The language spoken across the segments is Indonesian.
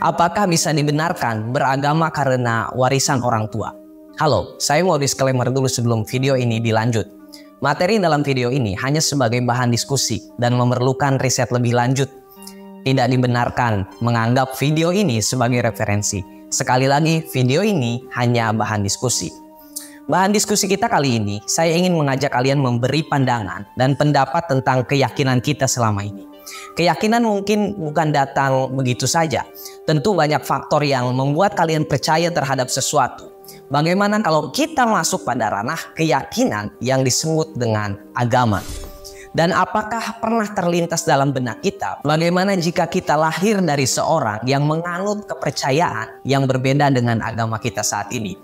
Apakah bisa dibenarkan beragama karena warisan orang tua? Halo, saya mau disclaimer dulu sebelum video ini dilanjut. Materi dalam video ini hanya sebagai bahan diskusi dan memerlukan riset lebih lanjut. Tidak dibenarkan menganggap video ini sebagai referensi. Sekali lagi, video ini hanya bahan diskusi. Bahan diskusi kita kali ini, saya ingin mengajak kalian memberi pandangan dan pendapat tentang keyakinan kita selama ini. Keyakinan mungkin bukan datang begitu saja. Tentu banyak faktor yang membuat kalian percaya terhadap sesuatu. Bagaimana kalau kita masuk pada ranah keyakinan yang disebut dengan agama? Dan apakah pernah terlintas dalam benak kita bagaimana jika kita lahir dari seorang yang menganut kepercayaan yang berbeda dengan agama kita saat ini?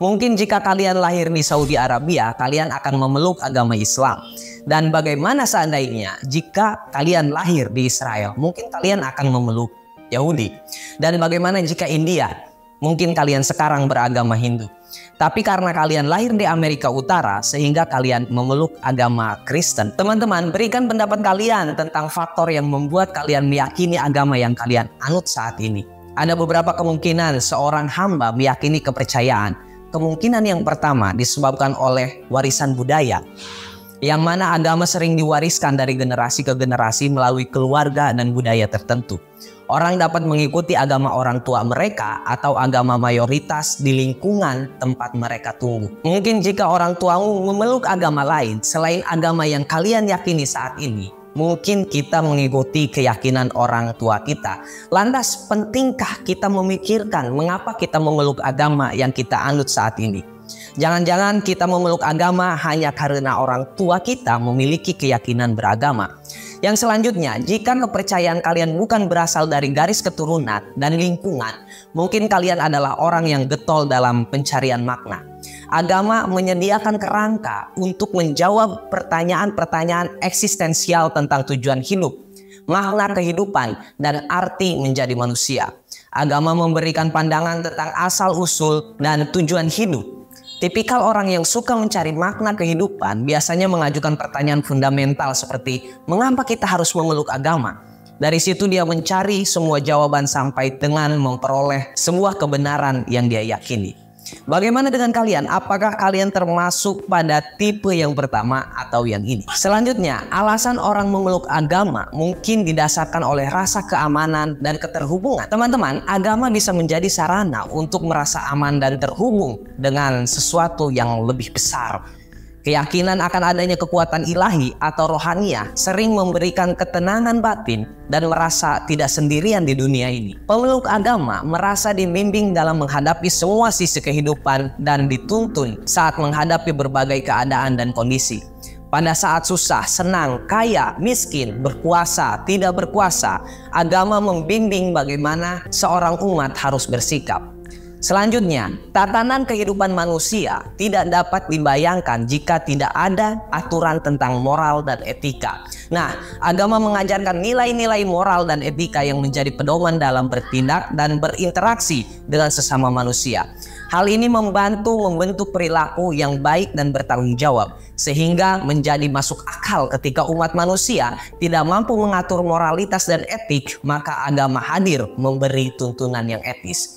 Mungkin jika kalian lahir di Saudi Arabia, kalian akan memeluk agama Islam. Dan bagaimana seandainya jika kalian lahir di Israel, mungkin kalian akan memeluk Yahudi. Dan bagaimana jika India, mungkin kalian sekarang beragama Hindu. Tapi karena kalian lahir di Amerika Utara, sehingga kalian memeluk agama Kristen. Teman-teman, berikan pendapat kalian tentang faktor yang membuat kalian meyakini agama yang kalian anut saat ini. Ada beberapa kemungkinan seorang hamba meyakini kepercayaan. Kemungkinan yang pertama disebabkan oleh warisan budaya, yang mana agama sering diwariskan dari generasi ke generasi melalui keluarga dan budaya tertentu. Orang dapat mengikuti agama orang tua mereka atau agama mayoritas di lingkungan tempat mereka tumbuh. Mungkin jika orang tuamu memeluk agama lain selain agama yang kalian yakini saat ini, mungkin kita mengikuti keyakinan orang tua kita. Lantas pentingkah kita memikirkan mengapa kita memeluk agama yang kita anut saat ini? Jangan-jangan kita memeluk agama hanya karena orang tua kita memiliki keyakinan beragama. Yang selanjutnya, jika kepercayaan kalian bukan berasal dari garis keturunan dan lingkungan, mungkin kalian adalah orang yang getol dalam pencarian makna. Agama menyediakan kerangka untuk menjawab pertanyaan-pertanyaan eksistensial tentang tujuan hidup, makna kehidupan, dan arti menjadi manusia. Agama memberikan pandangan tentang asal-usul dan tujuan hidup. Tipikal orang yang suka mencari makna kehidupan biasanya mengajukan pertanyaan fundamental seperti mengapa kita harus memeluk agama? Dari situ dia mencari semua jawaban sampai dengan memperoleh sebuah kebenaran yang dia yakini. Bagaimana dengan kalian? Apakah kalian termasuk pada tipe yang pertama atau yang ini? Selanjutnya, alasan orang memeluk agama mungkin didasarkan oleh rasa keamanan dan keterhubungan. Teman-teman, agama bisa menjadi sarana untuk merasa aman dan terhubung dengan sesuatu yang lebih besar. Keyakinan akan adanya kekuatan ilahi atau rohaniah sering memberikan ketenangan batin dan merasa tidak sendirian di dunia ini. Pemeluk agama merasa dibimbing dalam menghadapi semua sisi kehidupan dan dituntun saat menghadapi berbagai keadaan dan kondisi. Pada saat susah, senang, kaya, miskin, berkuasa, tidak berkuasa, agama membimbing bagaimana seorang umat harus bersikap. Selanjutnya, tatanan kehidupan manusia tidak dapat dibayangkan jika tidak ada aturan tentang moral dan etika. Nah, agama mengajarkan nilai-nilai moral dan etika yang menjadi pedoman dalam bertindak dan berinteraksi dengan sesama manusia. Hal ini membantu membentuk perilaku yang baik dan bertanggung jawab, sehingga menjadi masuk akal ketika umat manusia tidak mampu mengatur moralitas dan etik, maka agama hadir memberi tuntunan yang etis.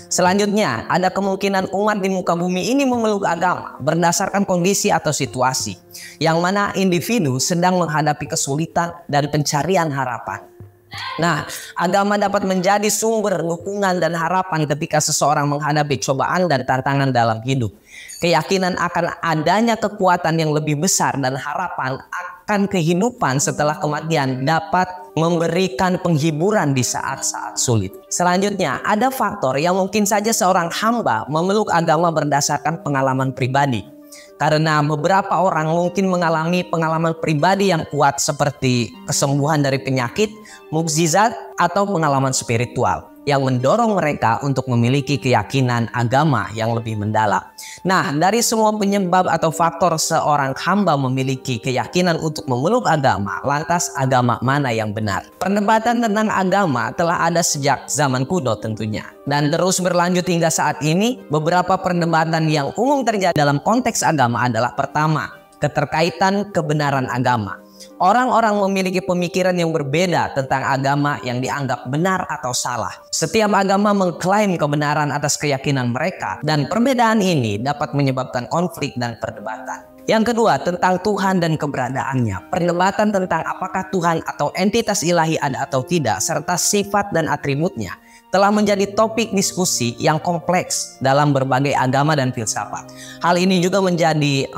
Selanjutnya, ada kemungkinan umat di muka bumi ini memeluk agama berdasarkan kondisi atau situasi, yang mana individu sedang menghadapi kesulitan dan pencarian harapan. Nah, agama dapat menjadi sumber dukungan dan harapan ketika seseorang menghadapi cobaan dan tantangan dalam hidup. Keyakinan akan adanya kekuatan yang lebih besar dan harapan akan kehidupan setelah kematian dapat memberikan penghiburan di saat-saat sulit. Selanjutnya, ada faktor yang mungkin saja seorang hamba memeluk agama berdasarkan pengalaman pribadi. Karena beberapa orang mungkin mengalami pengalaman pribadi yang kuat seperti kesembuhan dari penyakit, mukjizat, atau pengalaman spiritual yang mendorong mereka untuk memiliki keyakinan agama yang lebih mendalam. Nah, dari semua penyebab atau faktor seorang hamba memiliki keyakinan untuk memeluk agama, lantas agama mana yang benar? Perdebatan tentang agama telah ada sejak zaman kuno tentunya, dan terus berlanjut hingga saat ini. Beberapa perdebatan yang umum terjadi dalam konteks agama adalah pertama, keterkaitan kebenaran agama. Orang-orang memiliki pemikiran yang berbeda tentang agama yang dianggap benar atau salah. Setiap agama mengklaim kebenaran atas keyakinan mereka, dan perbedaan ini dapat menyebabkan konflik dan perdebatan. Yang kedua, tentang Tuhan dan keberadaannya. Perdebatan tentang apakah Tuhan atau entitas ilahi ada atau tidak, serta sifat dan atributnya, telah menjadi topik diskusi yang kompleks dalam berbagai agama dan filsafat. Hal ini juga menjadi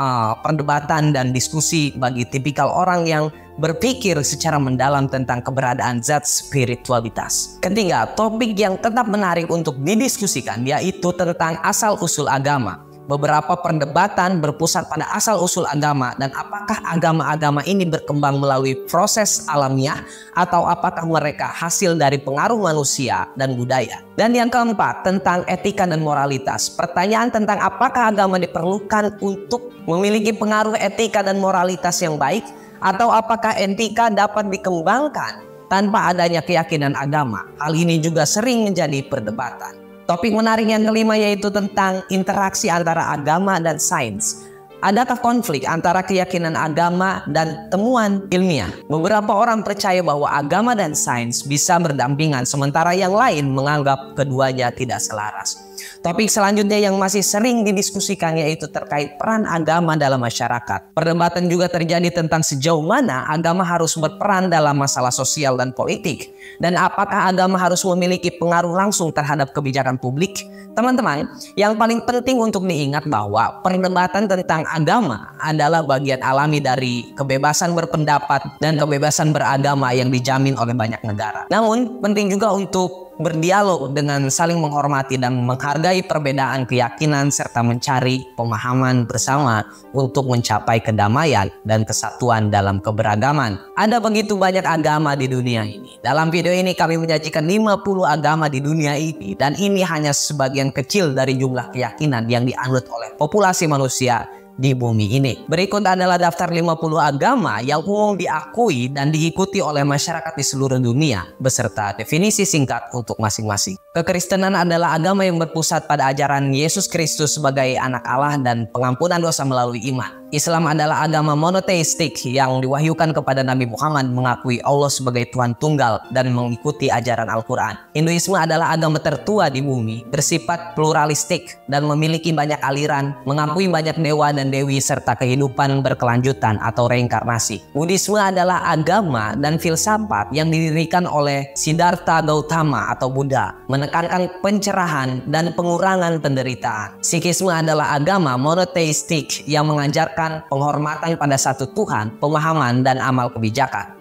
perdebatan dan diskusi bagi tipikal orang yang berpikir secara mendalam tentang keberadaan zat spiritualitas. Ketiga, topik yang tetap menarik untuk didiskusikan yaitu tentang asal-usul agama. Beberapa perdebatan berpusat pada asal-usul agama dan apakah agama-agama ini berkembang melalui proses alamiah atau apakah mereka hasil dari pengaruh manusia dan budaya. Dan yang keempat, tentang etika dan moralitas. Pertanyaan tentang apakah agama diperlukan untuk memiliki pengaruh etika dan moralitas yang baik, atau apakah etika dapat dikembangkan tanpa adanya keyakinan agama. Hal ini juga sering menjadi perdebatan. Topik menarik yang kelima yaitu tentang interaksi antara agama dan sains. Adakah konflik antara keyakinan agama dan temuan ilmiah? Beberapa orang percaya bahwa agama dan sains bisa berdampingan, sementara yang lain menganggap keduanya tidak selaras. Topik selanjutnya yang masih sering didiskusikan yaitu terkait peran agama dalam masyarakat. Perdebatan juga terjadi tentang sejauh mana agama harus berperan dalam masalah sosial dan politik, dan apakah agama harus memiliki pengaruh langsung terhadap kebijakan publik. Teman-teman, yang paling penting untuk diingat bahwa perdebatan tentang agama adalah bagian alami dari kebebasan berpendapat dan kebebasan beragama yang dijamin oleh banyak negara. Namun, penting juga untuk berdialog dengan saling menghormati dan menghargai perbedaan keyakinan serta mencari pemahaman bersama untuk mencapai kedamaian dan kesatuan dalam keberagaman. Ada begitu banyak agama di dunia ini. Dalam video ini kami menyajikan 50 agama di dunia ini, dan ini hanya sebagian kecil dari jumlah keyakinan yang dianut oleh populasi manusia di bumi ini. Berikut adalah daftar 50 agama yang umum diakui dan diikuti oleh masyarakat di seluruh dunia beserta definisi singkat untuk masing-masing. Kekristenan adalah agama yang berpusat pada ajaran Yesus Kristus sebagai anak Allah dan pengampunan dosa melalui iman. Islam adalah agama monoteistik yang diwahyukan kepada Nabi Muhammad, mengakui Allah sebagai Tuhan tunggal dan mengikuti ajaran Al-Quran. Hinduisme adalah agama tertua di bumi, bersifat pluralistik dan memiliki banyak aliran, mengakui banyak dewa dan dewi serta kehidupan berkelanjutan atau reinkarnasi. Buddhisme adalah agama dan filsafat yang didirikan oleh Siddhartha Gautama atau Buddha, menekankan pencerahan dan pengurangan penderitaan. Sikhisme adalah agama monoteistik yang mengajarkan penghormatan pada satu Tuhan, pemahaman dan amal kebijakan.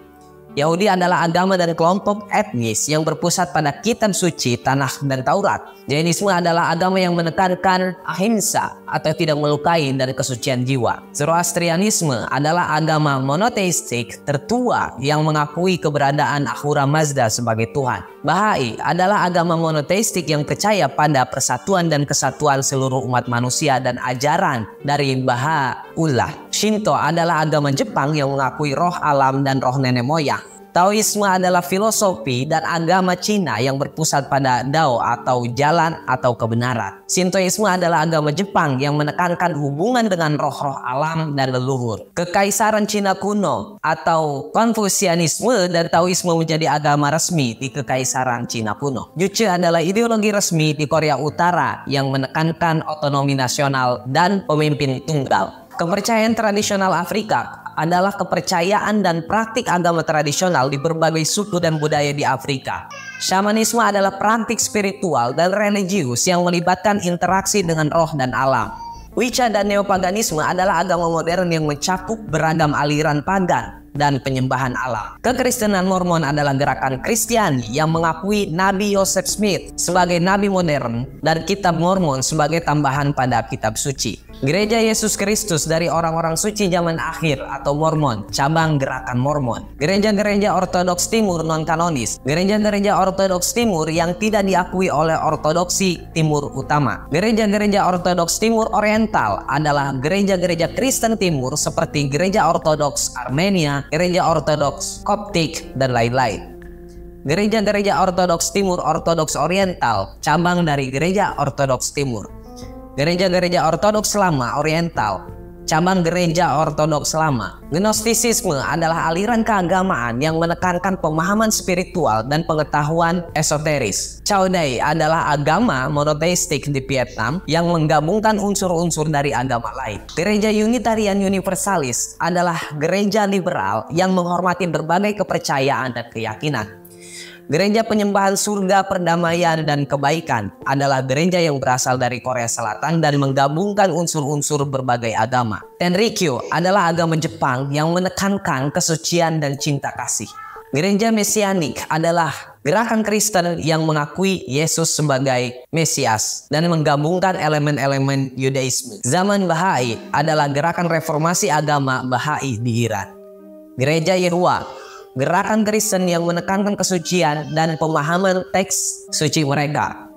Yahudi adalah agama dan kelompok etnis yang berpusat pada kitab suci, Tanakh dan Taurat. Jainisme adalah agama yang menekankan ahimsa atau tidak melukai dari kesucian jiwa. Zoroastrianisme adalah agama monoteistik tertua yang mengakui keberadaan Ahura Mazda sebagai Tuhan. Bahai adalah agama monoteistik yang percaya pada persatuan dan kesatuan seluruh umat manusia dan ajaran dari Baha'u'llah. Shinto adalah agama Jepang yang mengakui roh alam dan roh nenek moyang. Taoisme adalah filosofi dan agama Cina yang berpusat pada Dao atau jalan atau kebenaran. Shintoisme adalah agama Jepang yang menekankan hubungan dengan roh-roh alam dan leluhur. Kekaisaran Cina kuno atau Konfusianisme dan Taoisme menjadi agama resmi di Kekaisaran Cina kuno. Juche adalah ideologi resmi di Korea Utara yang menekankan otonomi nasional dan pemimpin tunggal. Kepercayaan tradisional Afrika adalah kepercayaan dan praktik agama tradisional di berbagai suku dan budaya di Afrika. Shamanisme adalah praktik spiritual dan religius yang melibatkan interaksi dengan roh dan alam. Wicca dan neopaganisme adalah agama modern yang mencakup beragam aliran pagan dan penyembahan alam. Kekristenan Mormon adalah gerakan Kristiani yang mengakui Nabi Joseph Smith sebagai nabi modern dan kitab Mormon sebagai tambahan pada kitab suci. Gereja Yesus Kristus dari orang-orang suci zaman akhir atau Mormon, cabang gerakan Mormon. Gereja-gereja Ortodoks Timur non-kanonis, gereja-gereja Ortodoks Timur yang tidak diakui oleh Ortodoksi Timur Utama. Gereja-gereja Ortodoks Timur Oriental adalah gereja-gereja Kristen Timur seperti Gereja Ortodoks Armenia, Gereja Ortodoks Koptik, dan lain-lain. Gereja-gereja Ortodoks Timur Ortodoks Oriental, cabang dari Gereja Ortodoks Timur. Gereja-gereja Ortodoks Lama Oriental, cabang gereja ortodoks lama. Gnostisisme adalah aliran keagamaan yang menekankan pemahaman spiritual dan pengetahuan esoteris. Cao Dai adalah agama monoteistik di Vietnam yang menggabungkan unsur-unsur dari agama lain. Gereja Unitarian Universalis adalah gereja liberal yang menghormati berbagai kepercayaan dan keyakinan. Gereja Penyembahan Surga, Perdamaian, dan Kebaikan adalah gereja yang berasal dari Korea Selatan dan menggabungkan unsur-unsur berbagai agama. Tenrikyo adalah agama Jepang yang menekankan kesucian dan cinta kasih. Gereja Mesianik adalah gerakan Kristen yang mengakui Yesus sebagai Mesias dan menggabungkan elemen-elemen Yudaisme. Zaman Bahai adalah gerakan reformasi agama Bahai di Iran. Gereja Yehuwa, gerakan Kristen yang menekankan kesucian dan pemahaman teks suci mereka.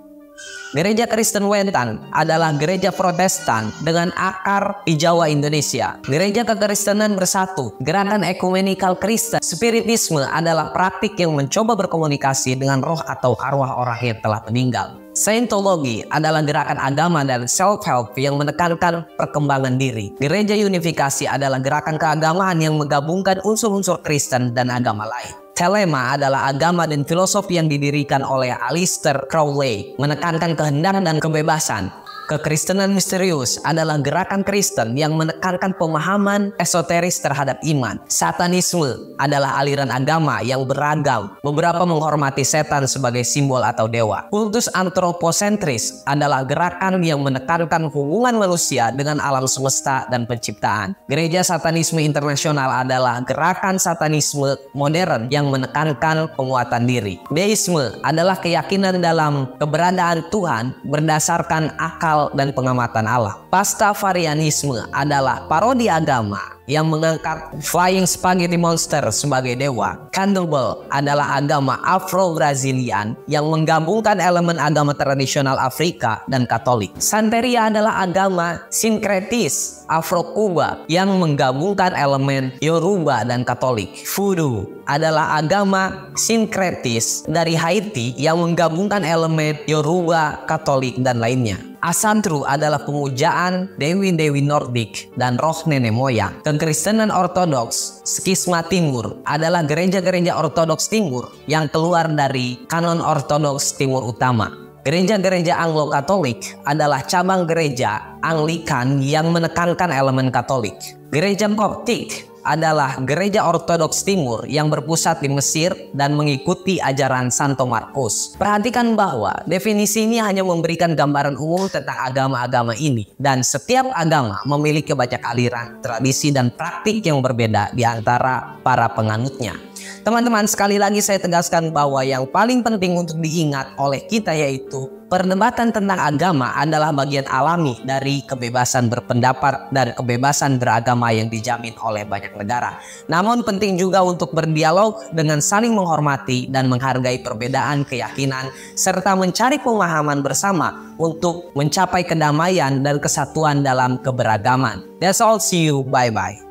Gereja Kristen Wentan adalah gereja Protestan dengan akar di Jawa Indonesia. Gereja Kekristenan Bersatu, gerakan ekumenikal Kristen. Spiritisme adalah praktik yang mencoba berkomunikasi dengan roh atau arwah orang yang telah meninggal. Scientology adalah gerakan agama dan self-help yang menekankan perkembangan diri. Gereja Unifikasi adalah gerakan keagamaan yang menggabungkan unsur-unsur Kristen dan agama lain. Telema adalah agama dan filosofi yang didirikan oleh Aleister Crowley, menekankan kehendak dan kebebasan. Kekristenan misterius adalah gerakan Kristen yang menekankan pemahaman esoteris terhadap iman. Satanisme adalah aliran agama yang beragam, beberapa menghormati setan sebagai simbol atau dewa. Kultus antroposentris adalah gerakan yang menekankan hubungan manusia dengan alam semesta dan penciptaan. Gereja Satanisme Internasional adalah gerakan satanisme modern yang menekankan penguatan diri. Deisme adalah keyakinan dalam keberadaan Tuhan berdasarkan akal dan pengamatan Allah. Pastafarianisme adalah parodi agama yang mengangkat Flying Spaghetti Monster sebagai dewa. Candleball adalah agama Afro-Brazilian yang menggabungkan elemen agama tradisional Afrika dan Katolik. Santeria adalah agama sinkretis Afro-Kuba yang menggabungkan elemen Yoruba dan Katolik. Voodoo adalah agama sinkretis dari Haiti yang menggabungkan elemen Yoruba, Katolik, dan lainnya. Asantru adalah pemujaan dewi-dewi Nordik dan roh nenek moyang. Kekristenan Ortodoks Skisma Timur adalah gereja-gereja Ortodoks Timur yang keluar dari kanon Ortodoks Timur Utama. Gereja-gereja Anglo-Katolik adalah cabang gereja Anglikan yang menekankan elemen Katolik. Gereja Koptik adalah gereja Ortodoks Timur yang berpusat di Mesir dan mengikuti ajaran Santo Markus. Perhatikan bahwa definisi ini hanya memberikan gambaran umum tentang agama-agama ini, dan setiap agama memiliki banyak aliran, tradisi, dan praktik yang berbeda di antara para penganutnya. Teman-teman, sekali lagi saya tegaskan bahwa yang paling penting untuk diingat oleh kita yaitu perdebatan tentang agama adalah bagian alami dari kebebasan berpendapat dan kebebasan beragama yang dijamin oleh banyak negara. Namun penting juga untuk berdialog dengan saling menghormati dan menghargai perbedaan keyakinan serta mencari pemahaman bersama untuk mencapai kedamaian dan kesatuan dalam keberagaman. That's all, see you, bye-bye.